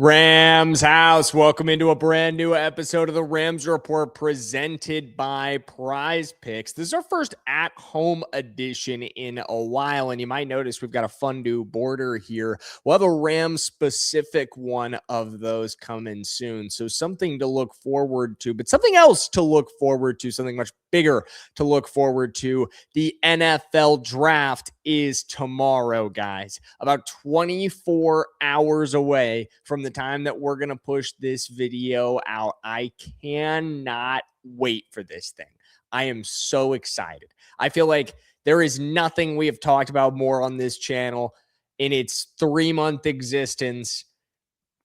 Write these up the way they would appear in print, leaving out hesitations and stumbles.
Rams house, welcome into a brand new episode of the Rams Report presented by Prize Picks. This is our first at-home edition in a while, and you might notice we've got a fun new border here. We'll have a Rams-specific one of those coming soon, so something to look forward to, but something else to look forward to, something much bigger to look forward to. The NFL Draft is tomorrow, guys. About 24 hours away from the time that we're going to push this video out. I cannot wait for this thing. I am so excited. I feel like there is nothing we have talked about more on this channel in its 3-month existence,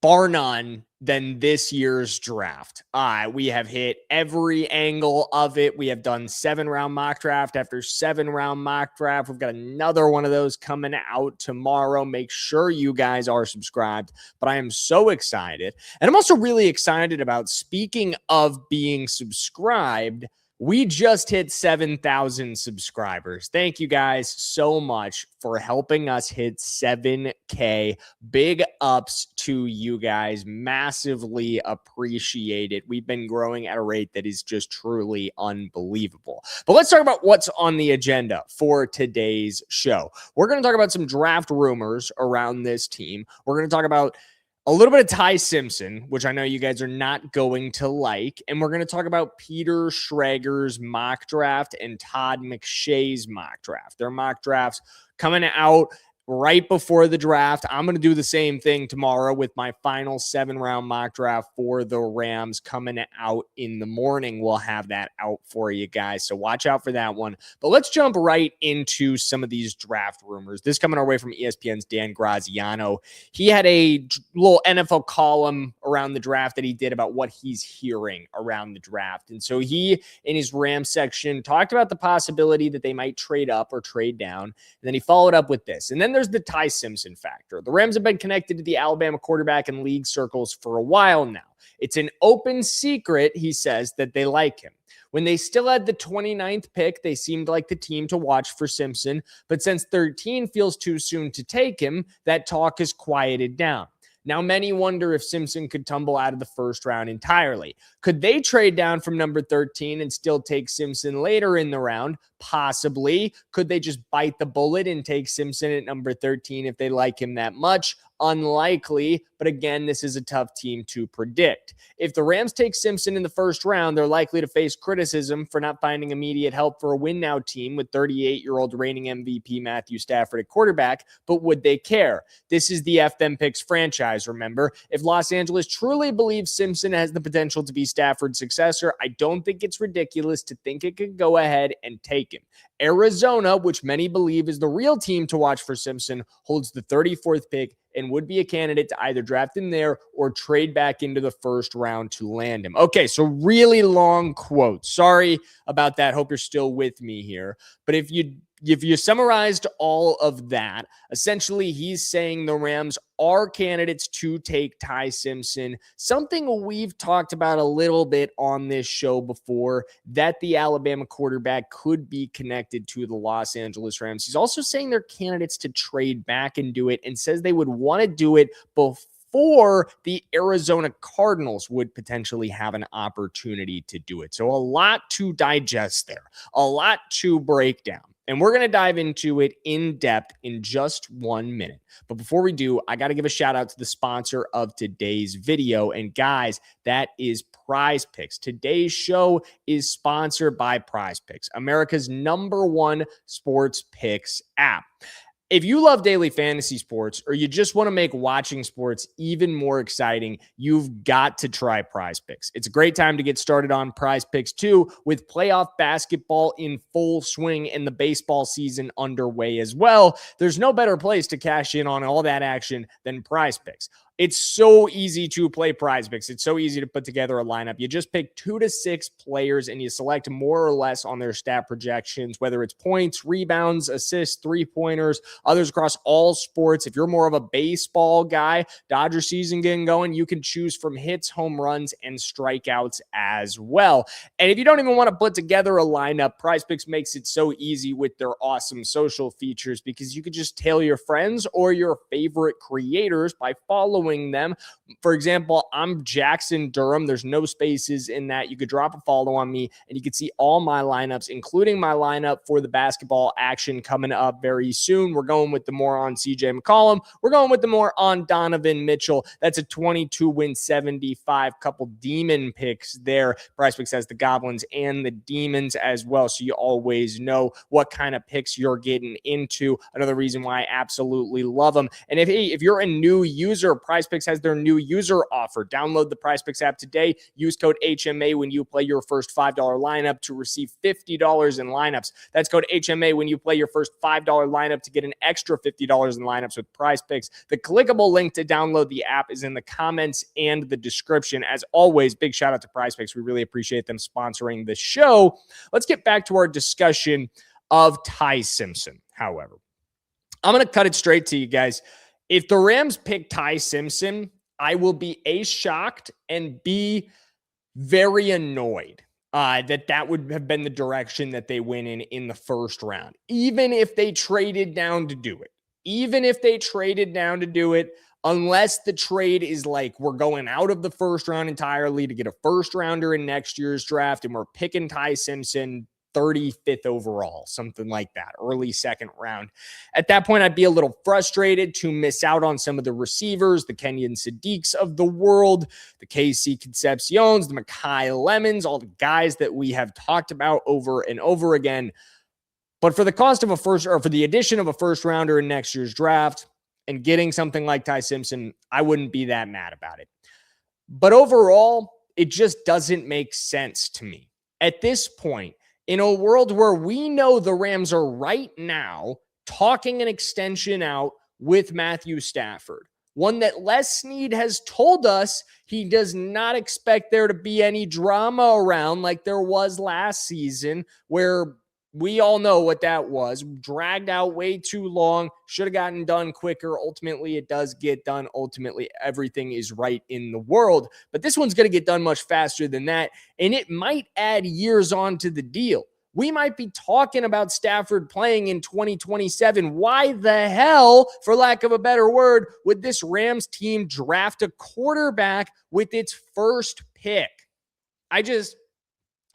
bar none, than this year's draft. We have hit every angle of it. We have done 7-round mock draft after 7-round mock draft. We've got another one of those coming out tomorrow. Make sure you guys are subscribed. But I am so excited. And I'm also really excited about, speaking of being subscribed, we just hit 7,000 subscribers. Thank you guys so much for helping us hit 7K. Big ups to you guys. Massively appreciate it. We've been growing at a rate that is just truly unbelievable. But let's talk about what's on the agenda for today's show. We're going to talk about some draft rumors around this team. We're going to talk about a little bit of Ty Simpson, which I know you guys are not going to like. And we're going to talk about Peter Schrager's mock draft and Todd McShay's mock draft. Their mock drafts coming out right before the draft. I'm going to do the same thing tomorrow with my final 7-round mock draft for the Rams coming out in the morning. We'll have that out for you guys, so watch out for that one. But let's jump right into some of these draft rumors. This coming our way from ESPN's Dan Graziano. He had a little NFL column around the draft that he did about what he's hearing around the draft. And so he, in his Rams section, talked about the possibility that they might trade up or trade down. And then he followed up with this. And then there's the Ty Simpson factor. The Rams have been connected to the Alabama quarterback in league circles for a while now. It's an open secret, he says, that they like him. When they still had the 29th pick, they seemed like the team to watch for Simpson. But since 13 feels too soon to take him, that talk has quieted down. Now, many wonder if Simpson could tumble out of the first round entirely. Could they trade down from number 13 and still take Simpson later in the round? Possibly. Could they just bite the bullet and take Simpson at number 13 if they like him that much? Unlikely, but again, this is a tough team to predict. If the Rams take Simpson in the first round, they're likely to face criticism for not finding immediate help for a win-now team with 38-year-old reigning MVP Matthew Stafford at quarterback, but would they care? This is the F Them Picks franchise, remember? If Los Angeles truly believes Simpson has the potential to be Stafford's successor, I don't think it's ridiculous to think it could go ahead and take him. Arizona, which many believe is the real team to watch for Simpson, holds the 34th pick and would be a candidate to either draft him there or trade back into the first round to land him. Okay, so really long quote. Sorry about that. Hope you're still with me here. But if you summarized all of that, essentially he's saying the Rams are candidates to take Ty Simpson, something we've talked about a little bit on this show before, that the Alabama quarterback could be connected to the Los Angeles Rams. He's also saying they're candidates to trade back and do it, and says they would want to do it before the Arizona Cardinals would potentially have an opportunity to do it. So a lot to digest there, a lot to break down. And we're going to dive into it in depth in just 1 minute. But before we do, I got to give a shout out to the sponsor of today's video. And guys, that is Prize Picks. Today's show is sponsored by Prize Picks, America's #1 sports picks app. If you love daily fantasy sports, or you just want to make watching sports even more exciting, you've got to try Prize Picks. It's a great time to get started on Prize Picks too, with playoff basketball in full swing and the baseball season underway as well. There's no better place to cash in on all that action than Prize Picks. It's so easy to play Prize Picks. It's so easy to put together a lineup. You just pick 2 to 6 players and you select more or less on their stat projections, whether it's points, rebounds, assists, 3-pointers, others across all sports. If you're more of a baseball guy, Dodger season getting going, you can choose from hits, home runs, and strikeouts as well. And if you don't even want to put together a lineup, Prize Picks makes it so easy with their awesome social features, because you could just tell your friends or your favorite creators by following following them. For example, I'm Jackson Durham. There's no spaces in that. You could drop a follow on me and you can see all my lineups, including my lineup for the basketball action coming up very soon. We're going with the more on CJ McCollum. We're going with the more on Donovan Mitchell. That's a 22-win 75, couple demon picks there. PrizePicks has the Goblins and the Demons as well, so you always know what kind of picks you're getting into. Another reason why I absolutely love them. And if you're a new user, PrizePicks has their new user offer. Download the PrizePicks app today. Use code HMA when you play your first $5 lineup to receive $50 in lineups. That's code HMA when you play your first $5 lineup to get an extra $50 in lineups with PrizePicks. The clickable link to download the app is in the comments and the description. As always, big shout out to PrizePicks. We really appreciate them sponsoring the show. Let's get back to our discussion of Ty Simpson. However, I'm going to cut it straight to you guys. If the Rams pick Ty Simpson, I will be A, shocked, and B, very annoyed that would have been the direction that they went in the first round. Even if they traded down to do it. Unless the trade is like we're going out of the first round entirely to get a first rounder in next year's draft and we're picking Ty Simpson 35th overall, something like that, early second round. At that point, I'd be a little frustrated to miss out on some of the receivers, the Kenyon Sadiqs of the world, the KC Concepciones, the Mekhi Lemons, all the guys that we have talked about over and over again. But for the cost of for the addition of a first rounder in next year's draft and getting something like Ty Simpson, I wouldn't be that mad about it. But overall, it just doesn't make sense to me. At this point, in a world where we know the Rams are right now talking an extension out with Matthew Stafford, one that Les Snead has told us he does not expect there to be any drama around like there was last season, where we all know what that was. Dragged out way too long. Should have gotten done quicker. Ultimately, it does get done. Ultimately, everything is right in the world. But this one's going to get done much faster than that. And it might add years on to the deal. We might be talking about Stafford playing in 2027. Why the hell, for lack of a better word, would this Rams team draft a quarterback with its first pick?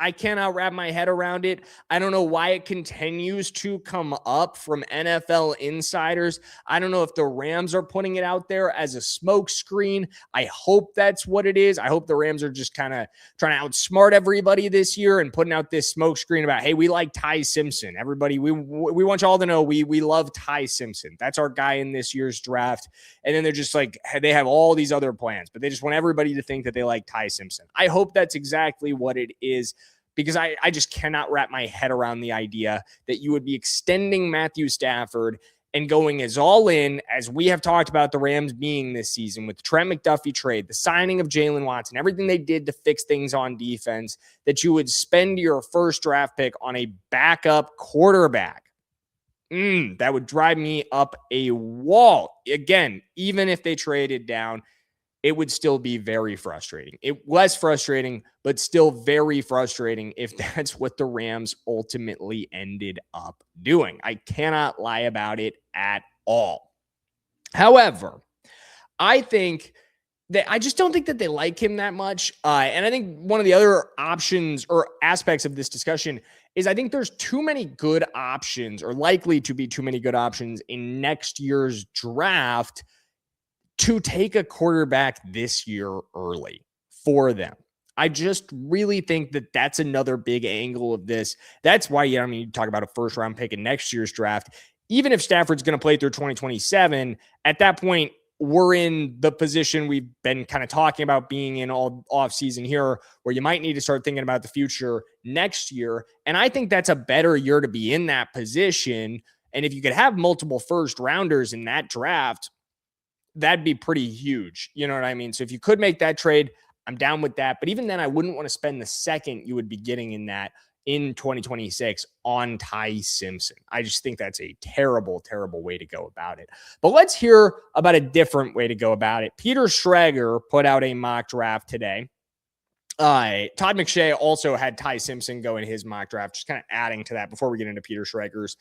I cannot wrap my head around it. I don't know why it continues to come up from NFL insiders. I don't know if the Rams are putting it out there as a smokescreen. I hope that's what it is. I hope the Rams are just kind of trying to outsmart everybody this year and putting out this smokescreen about, hey, we like Ty Simpson. Everybody, we want y'all to know we love Ty Simpson. That's our guy in this year's draft. And then they're just like, they have all these other plans, but they just want everybody to think that they like Ty Simpson. I hope that's exactly what it is, because I just cannot wrap my head around the idea that you would be extending Matthew Stafford and going as all in as we have talked about the Rams being this season with the Trent McDuffie trade, the signing of Jalen Watson, everything they did to fix things on defense, that you would spend your first draft pick on a backup quarterback. That would drive me up a wall. Again, even if they traded down, it would still be very frustrating. Less frustrating, but still very frustrating if that's what the Rams ultimately ended up doing. I cannot lie about it at all. However, I think that I just don't think that they like him that much. And I think one of the other options or aspects of this discussion is I think there's too many good options, or likely to be too many good options in next year's draft to take a quarterback this year early for them. I just really think that that's another big angle of this. That's why, you talk about a first round pick in next year's draft. Even if Stafford's going to play through 2027, at that point, we're in the position we've been kind of talking about being in all offseason here, where you might need to start thinking about the future next year. And I think that's a better year to be in that position. And if you could have multiple first rounders in that draft, that'd be pretty huge. You know what I mean? So if you could make that trade, I'm down with that. But even then, I wouldn't want to spend the second you would be getting in that in 2026 on Ty Simpson. I just think that's a terrible, terrible way to go about it. But let's hear about a different way to go about it. Peter Schrager put out a mock draft today Todd McShay also had Ty Simpson go in his mock draft, just kind of adding to that before we get into Peter Schreger's.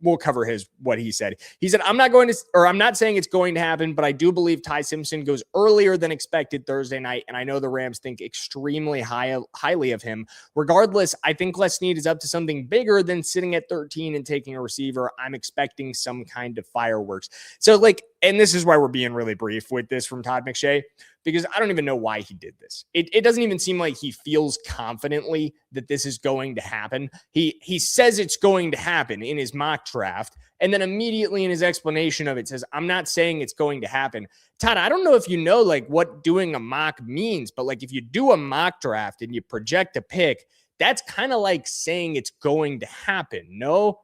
We'll cover what he said. He said, I'm not saying it's going to happen, but I do believe Ty Simpson goes earlier than expected Thursday night, and I know the Rams think extremely highly of him. Regardless, I think Les Snead is up to something bigger than sitting at 13 and taking a receiver. I'm expecting some kind of fireworks. So and this is why we're being really brief with this from Todd McShay, because I don't even know why he did this. It doesn't even seem like he feels confidently that this is going to happen. He says it's going to happen in his mock draft, and then immediately in his explanation of it says, I'm not saying it's going to happen. Todd, I don't know if you know what doing a mock means, but if you do a mock draft and you project a pick, that's kind of like saying it's going to happen. No?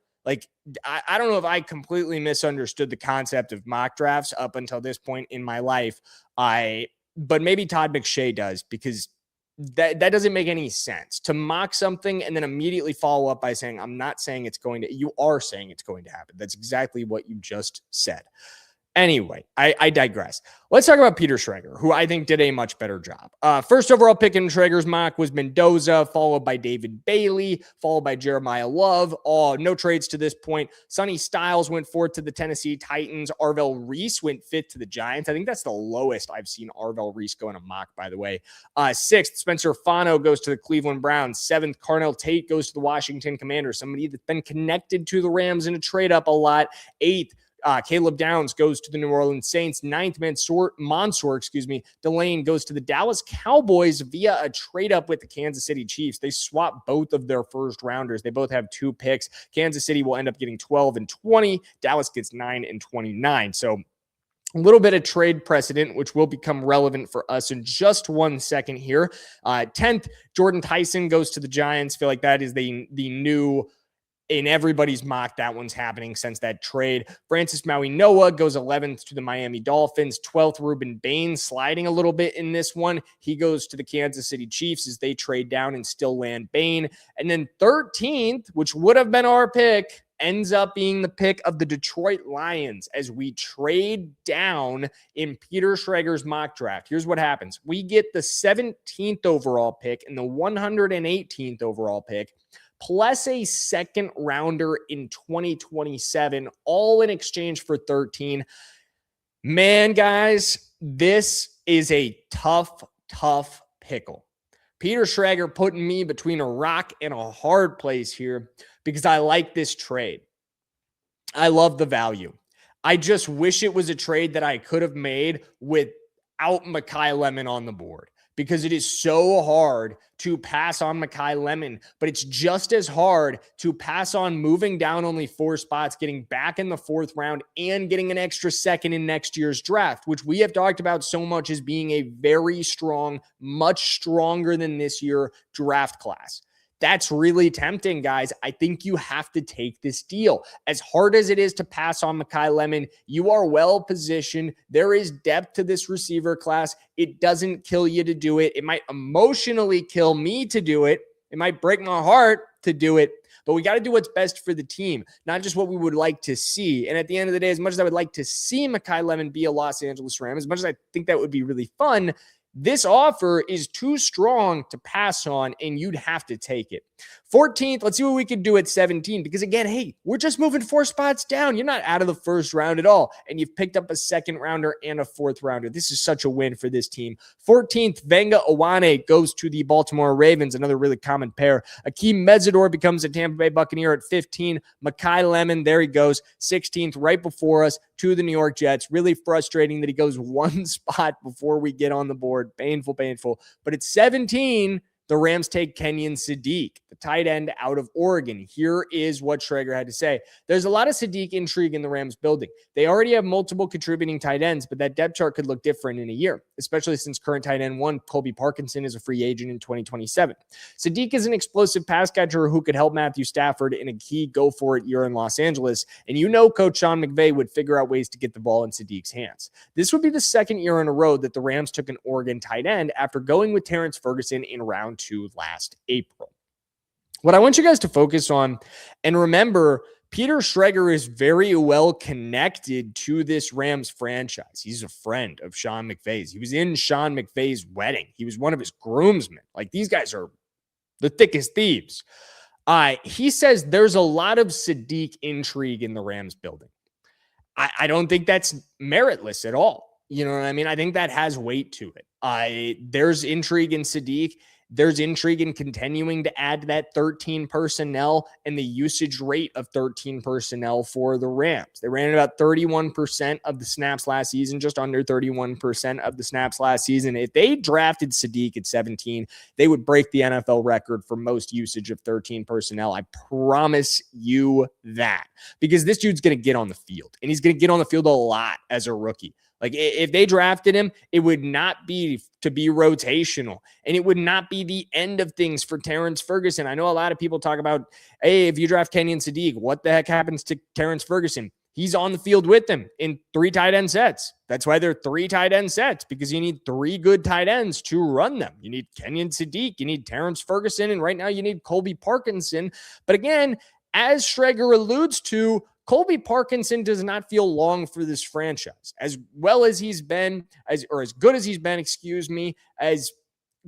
I don't know if I completely misunderstood the concept of mock drafts up until this point in my life. But maybe Todd McShay does, because that doesn't make any sense to mock something and then immediately follow up by saying, I'm not saying it's going to, you are saying it's going to happen. That's exactly what you just said. Anyway, I digress. Let's talk about Peter Schreger, who I think did a much better job. First overall pick in Schreger's mock was Mendoza, followed by David Bailey, followed by Jeremiah Love. No trades to this point. Sonny Styles went fourth to the Tennessee Titans. Arvell Reese went fifth to the Giants. I think that's the lowest I've seen Arvell Reese go in a mock, by the way. Sixth, Spencer Fano goes to the Cleveland Browns. Seventh, Carnell Tate goes to the Washington Commanders, somebody that's been connected to the Rams in a trade up a lot. Eighth, Caleb Downs goes to the New Orleans Saints. Ninth, Mansour, Delane goes to the Dallas Cowboys via a trade up with the Kansas City Chiefs. They swapped both of their first rounders. They both have 2 picks. Kansas City will end up getting 12 and 20. Dallas gets 9 and 29. So a little bit of trade precedent, which will become relevant for us in just 1 second here. 10th, Jordan Tyson goes to the Giants. Feel like that is the new in everybody's mock. That one's happening since that trade. Francis Maui Noah goes 11th to the Miami Dolphins. 12th, Reuben Baines sliding a little bit in this one. He goes to the Kansas City Chiefs as they trade down and still land Bain. And then 13th, which would have been our pick, ends up being the pick of the Detroit Lions as we trade down in Peter Schreger's mock draft. Here's what happens. We get the 17th overall pick and the 118th overall pick, plus a second rounder in 2027, all in exchange for 13. Man, guys, this is a tough pickle. Peter Schreger putting me between a rock and a hard place here because I like this trade. I love the value. I just wish it was a trade that I could have made without Mekhi Lemon on the board, because it is so hard to pass on Mekhi Lemon, but it's just as hard to pass on moving down only 4 spots, getting back in the 4th round, and getting an extra second in next year's draft, which we have talked about so much as being a very strong, much stronger than this year draft class. That's really tempting, guys. I think you have to take this deal. As hard as it is to pass on Mekhi Lemon, you are well positioned. There is depth to this receiver class. It doesn't kill you to do it. It might emotionally kill me to do it. It might break my heart to do it. But we got to do what's best for the team, not just what we would like to see. And at the end of the day, as much as I would like to see Mekhi Lemon be a Los Angeles Ram, as much as I think that would be really fun, this offer is too strong to pass on, and you'd have to take it. 14th, let's see what we can do at 17, because again, hey, we're just moving 4 spots down. You're not out of the 1st round at all, and you've picked up a 2nd rounder and a 4th rounder. This is such a win for this team. 14th, Venga Owane goes to the Baltimore Ravens, another really common pair. Akeem Mezzador becomes a Tampa Bay Buccaneer at 15. Mekhi Lemon, there he goes, 16th, right before us, to the New York Jets. Really frustrating that he goes 1 spot before we get on the board. Painful. But at 17, the Rams take Kenyon Sadiq, the tight end out of Oregon. Here is what Schreger had to say. There's a lot of Sadiq intrigue in the Rams building. They already have multiple contributing tight ends, but that depth chart could look different in a year, especially since current tight end 1, Colby Parkinson, is a free agent in 2027. Sadiq is an explosive pass catcher who could help Matthew Stafford in a key go-for-it year in Los Angeles, and you know Coach Sean McVay would figure out ways to get the ball in Sadiq's hands. This would be the 2nd year in a row that the Rams took an Oregon tight end after going with Terrence Ferguson in round 2 last April. What I want you guys to focus on, and remember, Peter Schreger is very well connected to this Rams franchise. He's a friend of Sean McVay's. He was in Sean McVay's wedding. He was one of his groomsmen. Like, these guys are the thickest thieves. He says there's a lot of Sadiq intrigue in the Rams building. I don't think that's meritless at all. You know what I mean? I think that has weight to it. There's intrigue in Sadiq. There's intrigue in continuing to add that 13 personnel and the usage rate of 13 personnel for the Rams. They ran about 31% of the snaps last season, just under 31% of the snaps last season. If they drafted Sadiq at 17, they would break the NFL record for most usage of 13 personnel. I promise you that, because this dude's going to get on the field, and he's going to get on the field a lot as a rookie. Like, if they drafted him, it would not be to be rotational, and it would not be the end of things for Terrence Ferguson. I know a lot of people talk about, hey, if you draft Kenyon Sadiq, what the heck happens to Terrence Ferguson? He's on the field with them in 3 tight end sets. That's why they're 3 tight end sets, because you need 3 good tight ends to run them. You need Kenyon Sadiq, you need Terrence Ferguson, and right now you need Colby Parkinson. But again, as Shreger alludes to, Colby Parkinson does not feel long for this franchise. As well as he's been, as good as he's been, as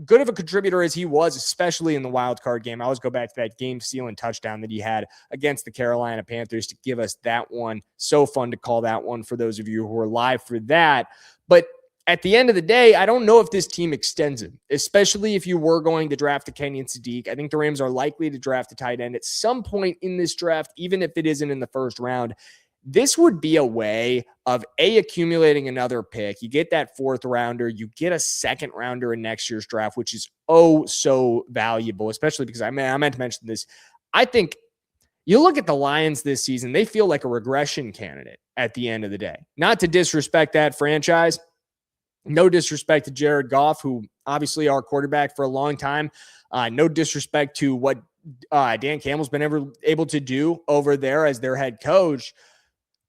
good of a contributor as he was, especially in the wild card game. I always go back to that game-sealing touchdown that he had against the Carolina Panthers to give us that one. So fun to call that one for those of you who are live for that. But at the end of the day, I don't know if this team extends him, especially if you were going to draft a Kenyon Sadiq. I think the Rams are likely to draft a tight end at some point in this draft, even if it isn't in the first round. This would be a way of accumulating another pick. You get that 4th rounder, you get a 2nd rounder in next year's draft, which is so valuable, especially because I meant to mention this. I think you look at the Lions this season, they feel like a regression candidate at the end of the day. Not to disrespect that franchise. No disrespect to Jared Goff, who obviously our quarterback for a long time. No disrespect to what Dan Campbell's been able to do over there as their head coach.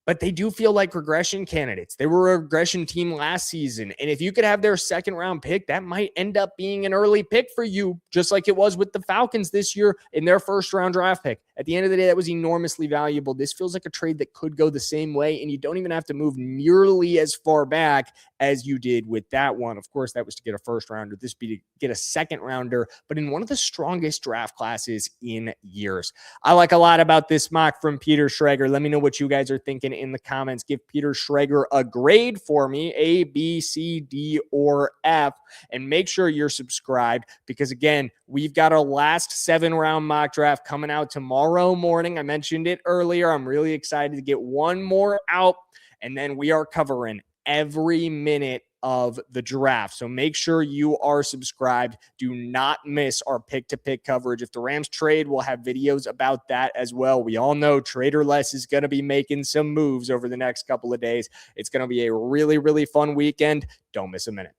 But they do feel like regression candidates. They were a regression team last season. And if you could have their 2nd round pick, that might end up being an early pick for you, just like it was with the Falcons this year in their 1st round draft pick. At the end of the day, that was enormously valuable. This feels like a trade that could go the same way, and you don't even have to move nearly as far back as you did with that one. Of course, that was to get a 1st rounder. This be to get a 2nd rounder, but in one of the strongest draft classes in years. I like a lot about this mock from Peter Schreger. Let me know what you guys are thinking in the comments. Give Peter Schreger a grade for me, A, B, C, D, or F, and make sure you're subscribed, because again, we've got our last 7-round mock draft coming out tomorrow morning. I mentioned it earlier. I'm really excited to get one more out, and then we are covering every minute of the draft. So make sure you are subscribed. Do not miss our pick-to-pick coverage. If the Rams trade, we'll have videos about that as well. We all know Traderless is going to be making some moves over the next couple of days. It's going to be a really, really fun weekend. Don't miss a minute.